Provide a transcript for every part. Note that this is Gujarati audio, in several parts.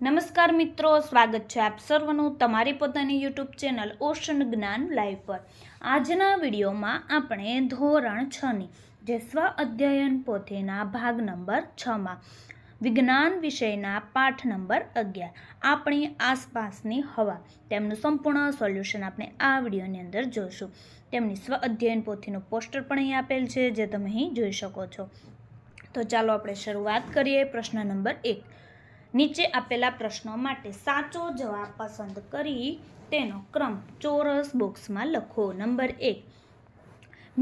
નમસ્કાર મિત્રો, સ્વાગત છે આપ સર્વનું તમારી પોતાની યુટ્યુબ ચેનલ ઓશન જ્ઞાન લાઈવ પર। આજના વિડીયોમાં આપણે ધોરણ 6ની જે સ્વ અધ્યયન પોથીના ભાગ નંબર 6માં વિજ્ઞાન વિષયના પાઠ નંબર 11 આપણી આસપાસની હવા તેમનું સંપૂર્ણ સોલ્યુશન આપણે આ વિડીયોની અંદર જોઈશું। તેમની સ્વ અધ્યયન પોથીનું પોસ્ટર પણ અહીં આપેલ છે, જે તમે અહીં જોઈ શકો છો। તો ચાલો આપણે શરૂઆત કરીએ। પ્રશ્ન નંબર 1, નીચે આપેલા પ્રશ્નો માટે સાચો જવાબ પસંદ કરી તેનો ક્રમ ચોરસ બોક્સમાં લખો। નંબર 1,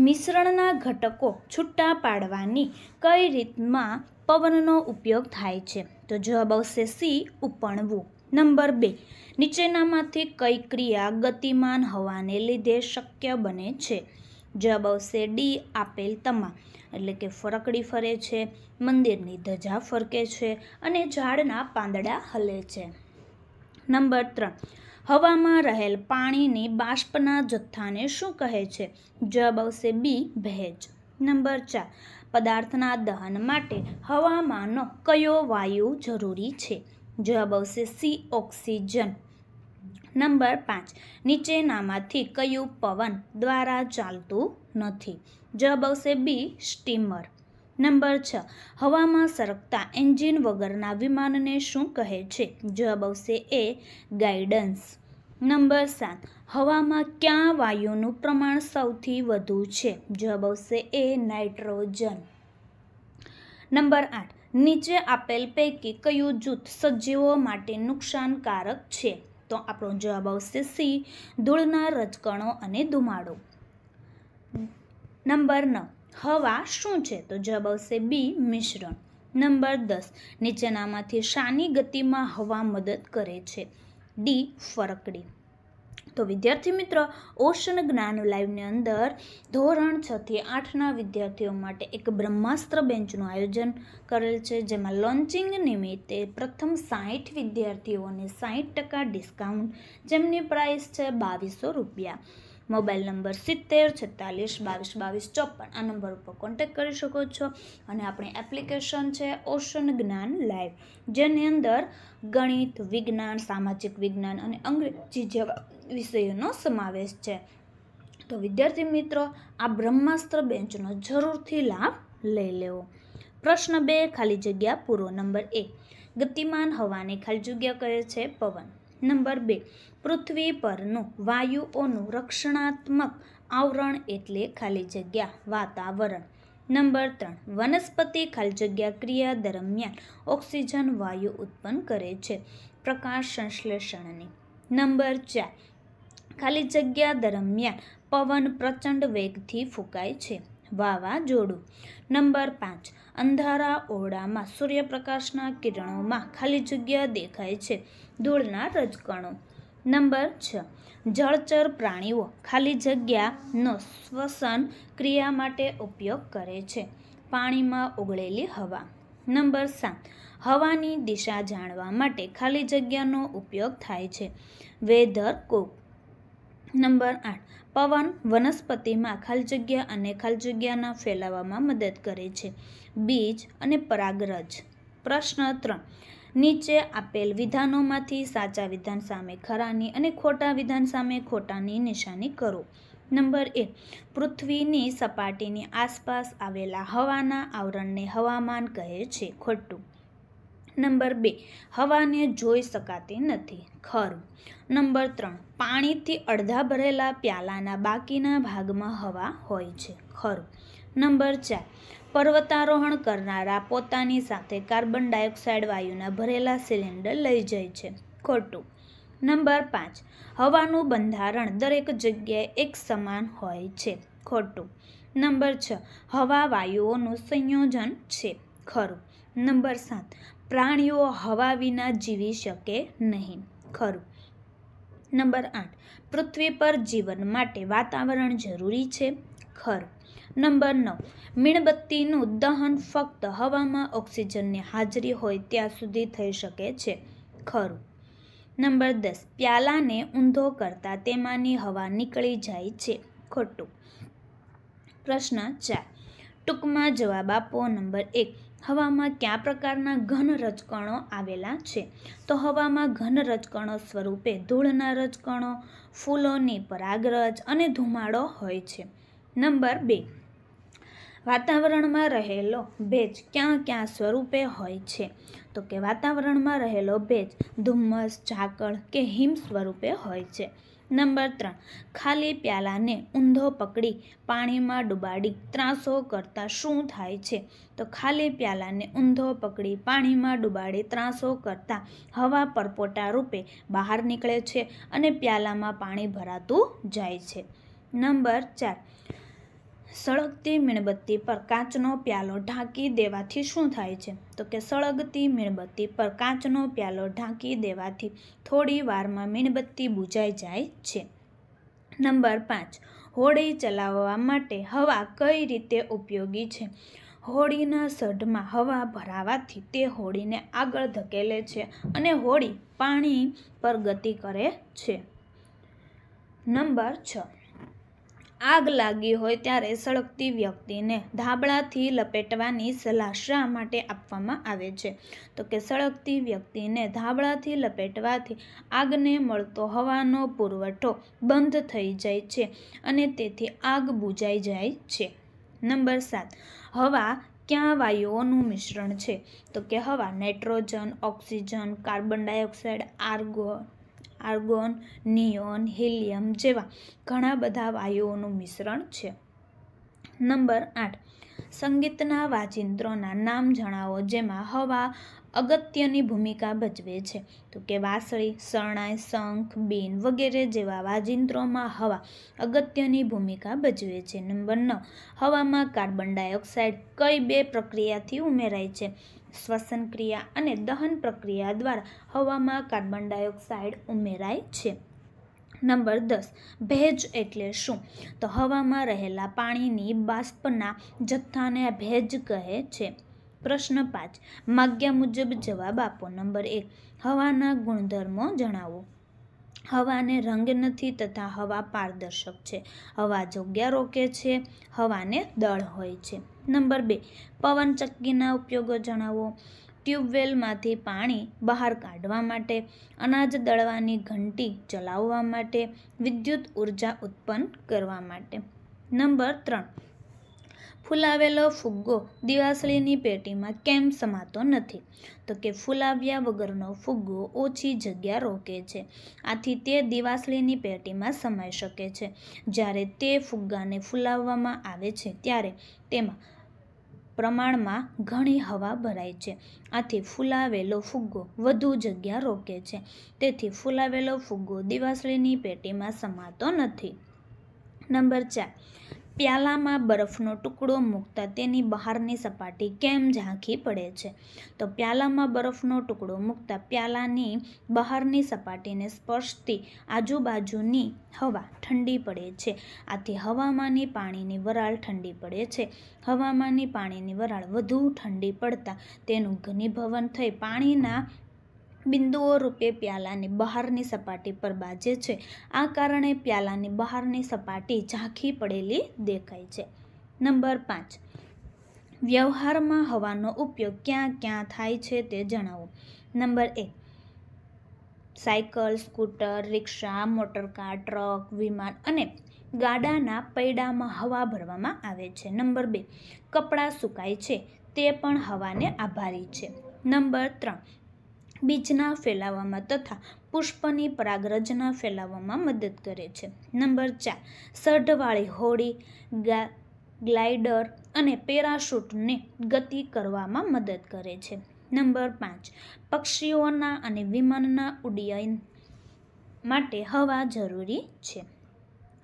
મિશ્રણના ઘટકો છૂટા પાડવાની કઈ રીતમાં પવનનો ઉપયોગ થાય છે? તો જવાબ આવશે સી, ઉપણવું। નંબર 2, નીચેનામાંથી કઈ ક્રિયા ગતિમાન હવાને લીધે શક્ય બને છે? જવાબ આવશે ડી, આપેલ તમામ, એટલે કે ફરકડી ફરે છે, મંદિરની ધજા ફરકે છે અને ઝાડના પાંદડા હલે છે। નંબર 3, હવામાં રહેલ પાણીની બાષ્પના જથ્થાને શું કહે છે? જવાબ આવશે બી, ભેજ। નંબર 4, પદાર્થના દહન માટે હવામાંનો કયો વાયુ જરૂરી છે? જવાબ આવશે સી, ઓક્સિજન। નંબર 5, નીચેનામાંથી કયું પવન દ્વારા ચાલતું નથી? જવાબ આવશે બી, સ્ટીમર। નંબર 6, હવામાં સરકતા એન્જિન વગરના વિમાનને શું કહે છે? જવાબ આવશે એ, ગાઇડન્સ। નંબર 7, હવામાં કયા વાયુનું પ્રમાણ સૌથી વધુ છે? જવાબ આવશે એ, નાઇટ્રોજન। નંબર 8, નીચે આપેલ પૈકી કયું જૂથ સજીવો માટે નુકસાનકારક છે? તો આપણો જવાબ આવશે સી, ધૂળના રજકણો અને ધુમાડો। નંબર 9, હવા શું છે? તો જવાબ આવશે બી, મિશ્રણ। નંબર 10, નીચેનામાંથી શાની ગતિમાં હવા મદદ કરે છે? ડી, ફરકડી। તો વિદ્યાર્થી મિત્રો, ઓશન જ્ઞાન લાઈવની અંદર ધોરણ 6 થી 8ના વિદ્યાર્થીઓ માટે એક બ્રહ્માસ્ત્ર બેન્ચનું આયોજન કરેલ છે, જેમાં લોન્ચિંગ નિમિત્તે પ્રથમ 60 વિદ્યાર્થીઓને 60% ડિસ્કાઉન્ટ, જેમની પ્રાઇસ છે 2200 રૂપિયા। મોબાઈલ નંબર 7046222254 આ નંબર ઉપર કોન્ટેક્ટ કરી શકો છો। અને આપણી એપ્લિકેશન છે ઓશન જ્ઞાન લાઈવ, જેની અંદર ગણિત, વિજ્ઞાન, સામાજિક વિજ્ઞાન અને અંગ્રેજી જેવા વિષયોનો સમાવેશ છે। તો વિદ્યાર્થી મિત્રો, આ બ્રહ્માસ્ત્ર બેન્ચનો જરૂરથી લાભ લઈ લેવો। પ્રશ્ન 2, ખાલી જગ્યા પૂરો। નંબર 1, ગતિમાન હવાને ખાલી જગ્યા કહે છે પવન। નંબર 2, પૃથ્વી પરનું વાયુઓનું રક્ષણાત્મક આવરણ એટલે ખાલી જગ્યા વાતાવરણ। નંબર 3, વનસ્પતિ ખાલી જગ્યા ક્રિયા દરમિયાન ઓક્સિજન વાયુ ઉત્પન્ન કરે છે, પ્રકાશ સંશ્લેષણની। નંબર 4, ખાલી જગ્યા દરમિયાન પવન પ્રચંડ વેગથી ફૂંકાય છે, વાવાઝોડું। નંબર 5, અંધારા ઓરડામાં સૂર્યપ્રકાશના કિરણોમાં ખાલી જગ્યા દેખાય છે, ધૂળના રજકણો। નંબર 6, જળચર પ્રાણીઓ ખાલી જગ્યાનો શ્વસન ક્રિયા માટે ઉપયોગ કરે છે, પાણીમાં ઓગળેલી હવા। નંબર 7, હવાની દિશા જાણવા માટે ખાલી જગ્યાનો ઉપયોગ થાય છે, વેધર કોક। નંબર 8, પવન વનસ્પતિમાં ખાલી જગ્યા અને ખાલી જગ્યાના ફેલાવામાં મદદ કરે છે, બીજ અને પરાગરજ। પ્રશ્ન 3, નીચે આપેલ વિધાનોમાંથી સાચા વિધાન સામે ખરાની અને ખોટા વિધાન સામે ખોટાની નિશાની કરો। નંબર 1, પૃથ્વીની સપાટીની આસપાસ આવેલા હવાના આવરણને હવામાન કહે છે, ખોટું। નંબર 2, હવાને જોઈ શકાતી નથી, ખરું। નંબર 3, પાણીથી અડધા ભરેલા પ્યાલાના બાકીના ભાગમાં હવા હોય છે, ખરું। નંબર 4, પર્વતારોહણ કરનારા પોતાની સાથે કાર્બન ડાયોક્સાઇડ વાયુના ભરેલા સિલિન્ડર લઈ જાય છે, ખોટું। નંબર 5, હવાનું બંધારણ દરેક જગ્યાએ એક સમાન હોય છે, ખોટું। નંબર 6, હવા વાયુઓનું સંયોજન છે, ખરું। નંબર 7, પ્રાણીઓ હવા વિના જીવી શકે નહીં, ખરું। નંબર 8, પૃથ્વી પર જીવન માટે વાતાવરણ જરૂરી છે, ખરું। નંબર 9, મીણબત્તીનું દહન ફક્ત હવામાં ઓક્સિજનની હાજરી હોય ત્યાં સુધી થઈ શકે છે, ખરું। નંબર 10, પ્યાલાને ઊંધો કરતા તેમાંની હવા નીકળી જાય છે, ખોટું। પ્રશ્ન 4, ટૂંકમાં જવાબ આપો। નંબર 1, હવામાં કયા પ્રકારના ઘન રજકણો આવેલા છે? તો હવામાં ઘન રજકણો સ્વરૂપે ધૂળના રજકણો, ફૂલોની પરાગરજ અને ધુમાડો હોય છે. નંબર 2, વાતાવરણમાં રહેલો ભેજ ક્યાં ક્યાં સ્વરૂપે હોય છે? તો કે વાતાવરણમાં રહેલો ભેજ ધુમ્મસ, ઝાકળ કે હિમ સ્વરૂપે હોય છે. નંબર 3, ખાલી પ્યાલાને ઊંધો પકડી પાણીમાં ડુબાડી ત્રાંસો કરતાં શું થાય છે? તો ખાલી પ્યાલાને ઊંધો પકડી પાણીમાં ડુબાડી ત્રાંસો કરતાં હવા પરપોટા રૂપે બહાર નીકળે છે અને પ્યાલામાં પાણી ભરાતું જાય છે. નંબર 4, સળગતી મીણબત્તી પર કાચનો પ્યાલો ઢાંકી દેવાથી શું થાય છે? તો કે સળગતી મીણબત્તી પર કાચનો પ્યાલો ઢાંકી દેવાથી થોડી વારમાં મીણબત્તી બુઝાઈ જાય છે. નંબર 5, હોડી ચલાવવા માટે હવા કઈ રીતે ઉપયોગી છે? હોડીના સઢમાં હવા ભરાવાથી તે હોડીને આગળ ધકેલે છે અને હોડી પાણી પર ગતિ કરે છે. નંબર 6, આગ લાગી હોય ત્યારે સળગતી વ્યક્તિને ધાબળાથી લપેટવાની સલાહ શા માટે આપવામાં આવે છે? તો કે સળગતી વ્યક્તિને ધાબળાથી લપેટવાથી આગને મળતો હવાનો પુરવઠો બંધ થઈ જાય છે અને તેથી આગ બુઝાઈ જાય છે. નંબર 7, હવા કયા વાયુઓનું મિશ્રણ છે? તો કે હવા nitrogen, oxygen, carbon dioxide, argon, neon, helium જેવા ઘણા બધા વાયુઓનું મિશ્રણ છે. નંબર 8, સંગીતના વાજિંત્રોના નામ જણાવો જેમાં હવા અગત્યની ભૂમિકા ભજવે છે. તો કે વાંસળી, શરણાઈ, શંખ, બીન વગેરે જેવા વાજિંત્રોમાં હવા અગત્યની ભૂમિકા ભજવે છે. નંબર 9, હવામાં કાર્બન ડાયોક્સાઇડ કઈ 2 પ્રક્રિયાથી ઉમેરાય છે? શ્વસન ક્રિયા અને દહન પ્રક્રિયા દ્વારા હવામાં કાર્બન ડાયોક્સાઇડ ઉમેરાય છે. નંબર 10, ભેજ એટલે શું? તો હવામાં રહેલા પાણીની બાષ્પના જથ્થાને ભેજ કહે છે. પ્રશ્ન 5, માગ્યા મુજબ જવાબ આપો. નંબર 1, હવાના ગુણધર્મો જણાવો. હવાને રંગ નથી તથા હવા પારદર્શક છે. હવા જગ્યા રોકે છે. હવાને દળ હોય છે. નંબર 2, પવનચક્કીના ઉપયોગો જણાવો. ટ્યુબવેલમાંથી પાણી બહાર કાઢવા માટે, અનાજ દળવાની ઘંટી ચલાવવા માટે, વિદ્યુત ઉર્જા ઉત્પન્ન કરવા માટે. નંબર 3, ફૂલાવેલો ફુગ્ગો દિવાસળીની પેટીમાં કેમ સમાતો નથી? તો કે ફૂલાવ્યા વગરનો ફુગ્ગો ઓછી જગ્યા રોકે છે. આથી તે દિવાસળીની પેટીમાં સમાઈ શકે છે. જ્યારે તે ફુગ્ગાને ફૂલાવવામાં આવે છે ત્યારે તેમાં પ્રમાણમાં ઘણી હવા ભરાય છે. આથી ફૂલાવેલો ફુગ્ગો વધુ જગ્યા રોકે છે. તેથી ફૂલાવેલો ફુગ્ગો દિવાસળીની પેટીમાં સમાતો નથી. નંબર 4, પ્યાલામાં બરફનો ટુકડો મૂકતા તેની બહારની સપાટી કેમ ઝાંખી પડે છે? તો પ્યાલામાં બરફનો ટુકડો મૂકતા પ્યાલાની બહારની સપાટીને સ્પર્શતી આજુબાજુની હવા ઠંડી પડે છે. આથી હવામાંની પાણીની વરાળ ઠંડી પડે છે. હવામાંની પાણીની વરાળ વધુ ઠંડી પડતા તેનું ઘનીભવન થઈ પાણીના બિંદુઓ રૂપે પ્યાલાની બહારની સપાટી પર બાજે છે. આ કારણે પ્યાલાની બહારની સપાટી ઝાંખી પડેલી દેખાય છે. નંબર 5, વ્યવહારમાં હવાનો ઉપયોગ ક્યાં ક્યાં થાય છે તે જણાવો. નંબર 1, સાયકલ, સ્કૂટર, રિક્ષા, મોટરકાર, ટ્રક, વિમાન અને ગાડાના પૈડામાં હવા ભરવામાં આવે છે. નંબર 2, કપડાં સુકાય છે તે પણ હવાને આભારી છે. નંબર 3, બીજના ફેલાવામાં તથા પુષ્પની પરાગરજના ફેલાવવામાં મદદ કરે છે. નંબર 4, સઢવાળી હોડી, ગ્લાઇડર અને પેરાશૂટને ગતિ કરવામાં મદદ કરે છે. નંબર 5, પક્ષીઓના અને વિમાનના ઉડ્ડયન માટે હવા જરૂરી છે.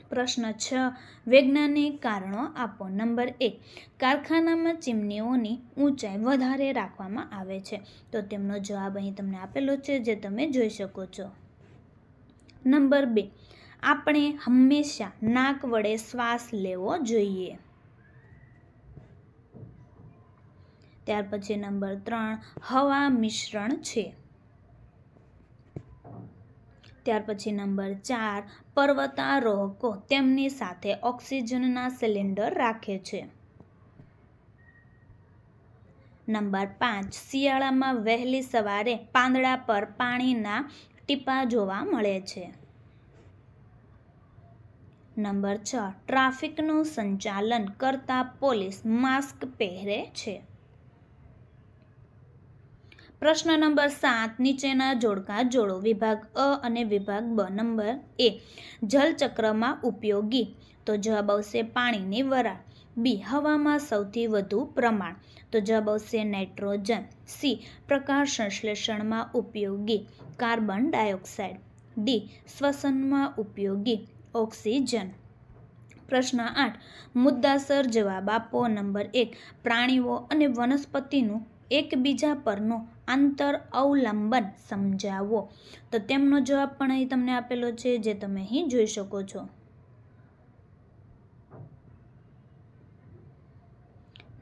પ્રશ્ન 6, વૈજ્ઞાનિક કારણો આપો. નંબર 1, કારખાનામાં ચીમનીઓની ઊંચાઈ વધારે રાખવામાં આવે છે. તો તેમનો જવાબ અહીં તમને આપેલો છે જે તમે જોઈ શકો છો. નંબર 2, આપણે હંમેશા નાક વડે શ્વાસ લેવો જોઈએ. ત્યાર પછી નંબર 3, હવા મિશ્રણ છે. ત્યાર પછી નંબર 4, પર્વતારોહકો તેમની સાથે ઓક્સિજનના સિલિન્ડર રાખે છે. નંબર 5, શિયાળામાં વહેલી સવારે પાંદડા પર પાણીના ટીપા જોવા મળે છે. નંબર 6, ટ્રાફિકનું સંચાલન કરતા પોલીસ માસ્ક પહેરે છે. પ્રશ્ન નંબર 7, નીચેના જોડકા જોડો. વિભાગ અ અને વિભાગ બ. નંબર એ, જલચક્રમાં ઉપયોગી. તો જવાબ આવશે પાણીની વરાળ. બી, હવામાં સૌથી વધુ પ્રમાણ. તો જવાબ આવશે નાઇટ્રોજન. સી, પ્રકાશ સંશ્લેષણમાં ઉપયોગી. Carbon dioxide. ડી, શ્વસનમાં ઉપયોગી. ઓક્સિજન. પ્રશ્ન 8, મુદ્દાસર જવાબ આપો. નંબર 1, પ્રાણીઓ અને વનસ્પતિનું એકબીજા પરનું આંતર અવલંબન સમજાવો. તો તેમનો જવાબ પણ અહીં તમને આપેલો છે, જે તમે અહીં જોઈ શકો છો.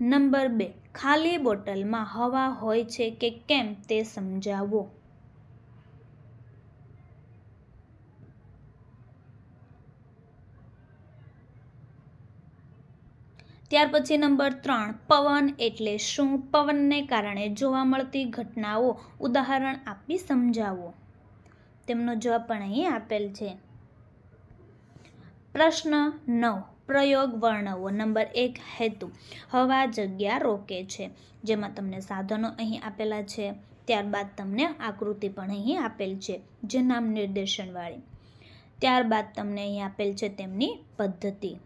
નંબર 2, ખાલી બોટલમાં હવા હોય છે કે કેમ તે સમજાવો. ત્યાર પછી નંબર 3, પવન એટલે શું? પવનને કારણે જોવા મળતી ઘટનાઓ ઉદાહરણ આપી સમજાવો. તેમનો જવાબ પણ અહીં આપેલ છે. પ્રશ્ન 9, પ્રયોગ વર્ણવો. નંબર 1, હેતુ. હવા જગ્યા રોકે છે. જેમાં તમને સાધનો અહીં આપેલા છે. ત્યારબાદ તમને આકૃતિ પણ અહીં આપેલ છે, જે નામ નિર્દેશનવાળી. ત્યારબાદ તમને અહીં આપેલ છે તેમની પદ્ધતિ.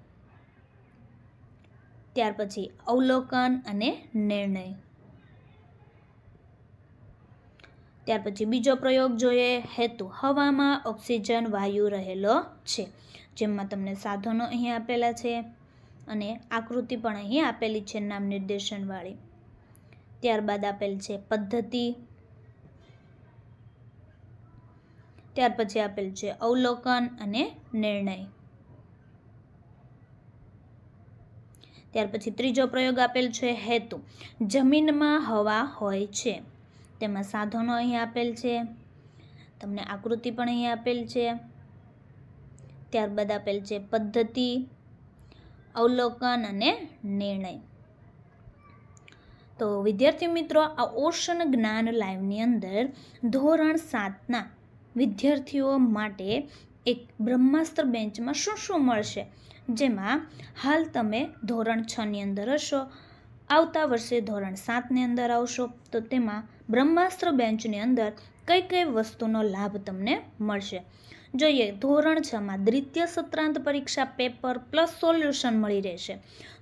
ત્યાર પછી અવલોકન અને નિર્ણય. ત્યાર પછી બીજો પ્રયોગ જોઈએ, હેતુ. હવામાં ઓક્સિજન વાયુ રહેલો છે. જેમાં તમને સાધનો અહીં આપેલા છે અને આકૃતિ પણ અહીં આપેલી છે નામ નિર્દેશનવાળી. ત્યારબાદ આપેલ છે પદ્ધતિ. ત્યાર પછી આપેલ છે અવલોકન અને નિર્ણય. ત્યાર પછી ત્રીજો પ્રયોગ આપેલ છે હેતુ. જમીનમાં હવા હોય છે. તેમાં સાધનો અહીં આપેલ છે, તમને આકૃતિ પણ અહીં આપેલ છે. ત્યારબાદ આપેલ છે પદ્ધતિ, અવલોકન અને નિર્ણય. તો વિદ્યાર્થી મિત્રો, આ ઓશન જ્ઞાન લાઈવની અંદર ધોરણ 7ના વિદ્યાર્થીઓ માટે એક બ્રહ્માસ્ત્ર બેન્ચમાં શું શું મળશે, જેમાં હાલ તમે ધોરણ 6ની અંદર હશો, આવતા વર્ષે ધોરણ 7ની અંદર આવશો, તો તેમાં બ્રહ્માસ્ત્ર બેન્ચની અંદર કઈ કઈ વસ્તુનો લાભ તમને મળશે. જોઈએ, ધોરણ 6માં દ્વિતીય સત્રાંત પરીક્ષા પેપર પ્લસ સોલ્યુશન મળી રહેશે.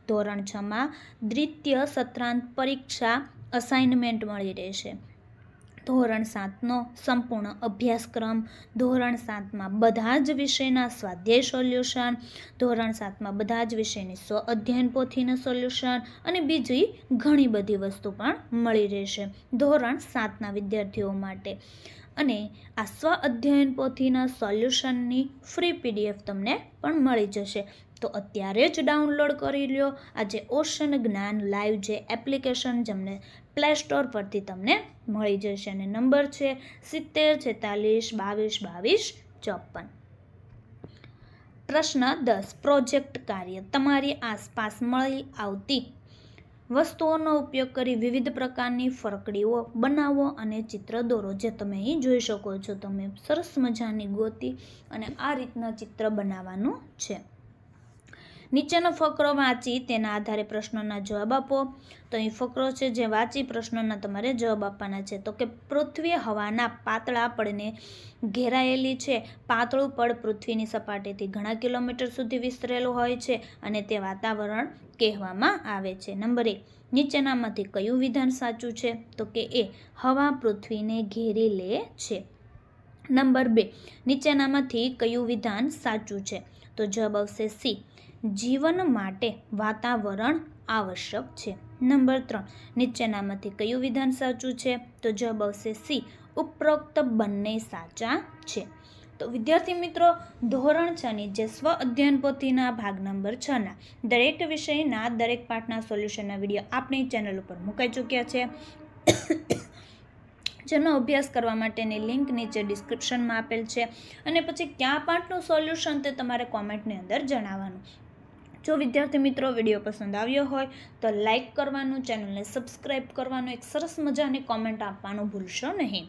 ધોરણ 6માં દ્વિતીય સત્રાંત પરીક્ષા અસાઇનમેન્ટ મળી રહેશે. ધોરણ 7નો સંપૂર્ણ અભ્યાસક્રમ, ધોરણ 7માં બધા જ વિષયના સ્વાધ્યાય સોલ્યુશન, ધોરણ 7માં બધા જ વિષયની સ્વ અધ્યયન પોથીનું સોલ્યુશન અને બીજી ઘણી બધી વસ્તુ પણ મળી રહેશે ધોરણ 7ના વિદ્યાર્થીઓ માટે. અને આ સ્વ અધ્યયન પોથીના સોલ્યુશનની ફ્રી PDF તમને પણ મળી જશે. તો અત્યારે જ ડાઉનલોડ કરી લ્યો આજે ઓશન જ્ઞાન લાઈવ જે એપ્લિકેશન, જેમને પ્લે સ્ટોર પરથી તમને મળી જશે. અને નંબર છે 7046222254. પ્રશ્ન 10, પ્રોજેક્ટ કાર્ય. તમારી આસપાસ મળી આવતી વસ્તુઓનો ઉપયોગ કરી વિવિધ પ્રકારની ફરકડીઓ બનાવો અને ચિત્ર દોરો. જે તમે અહીં જોઈ શકો છો. તમે સરસ મજાની ગોતી અને આ રીતના ચિત્ર બનાવવાનું છે. નીચેનો ફકરો વાંચી તેના આધારે પ્રશ્નોના જવાબ આપો. તો અહીં ફકરો છે, જે વાંચી પ્રશ્નોના તમારે જવાબ આપવાના છે. તો કે પૃથ્વી હવાના પાતળા પડને ઘેરાયેલી છે. પાતળું પડ પૃથ્વીની સપાટીથી ઘણા કિલોમીટર સુધી વિસ્તરેલું હોય છે અને તે વાતાવરણ કહેવામાં આવે છે. નંબર 1, નીચેનામાંથી કયું વિધાન સાચું છે? તો કે એ, હવા પૃથ્વીને ઘેરી લે છે. નંબર 2, નીચેનામાંથી કયું વિધાન સાચું છે? તો જવાબ આવશે સી, જીવન માટે વાતાવરણ આવશ્યક છે. નંબર 3, નીચેનામાંથી કયું વિધાન સાચું છે? તો જવાબ આવશે સી, ઉપરોક્ત બંને સાચા છે. તો વિદ્યાર્થી મિત્રો, ધોરણ 6ની જે સ્વ અધ્યયન પોથીના ભાગ નંબર 6ના દરેક વિષયના દરેક પાઠના સોલ્યુશનના વિડીયો આપણી ચેનલ ઉપર મુકાઈ ચૂક્યા છે. જેનો અભ્યાસ કરવા માટેની લિંક નીચે ડિસ્ક્રિપ્શનમાં આપેલ છે. અને પછી કયા પાઠનું સોલ્યુશન તે તમારે કોમેન્ટની અંદર જણાવવાનું. જો વિદ્યાર્થી મિત્રો વિડીયો પસંદ આવ્યો હોય તો લાઈક કરવાનું, ચેનલને સબસ્ક્રાઈબ કરવાનું, એક સરસ મજાની કોમેન્ટ આપવાનું ભૂલશો નહીં.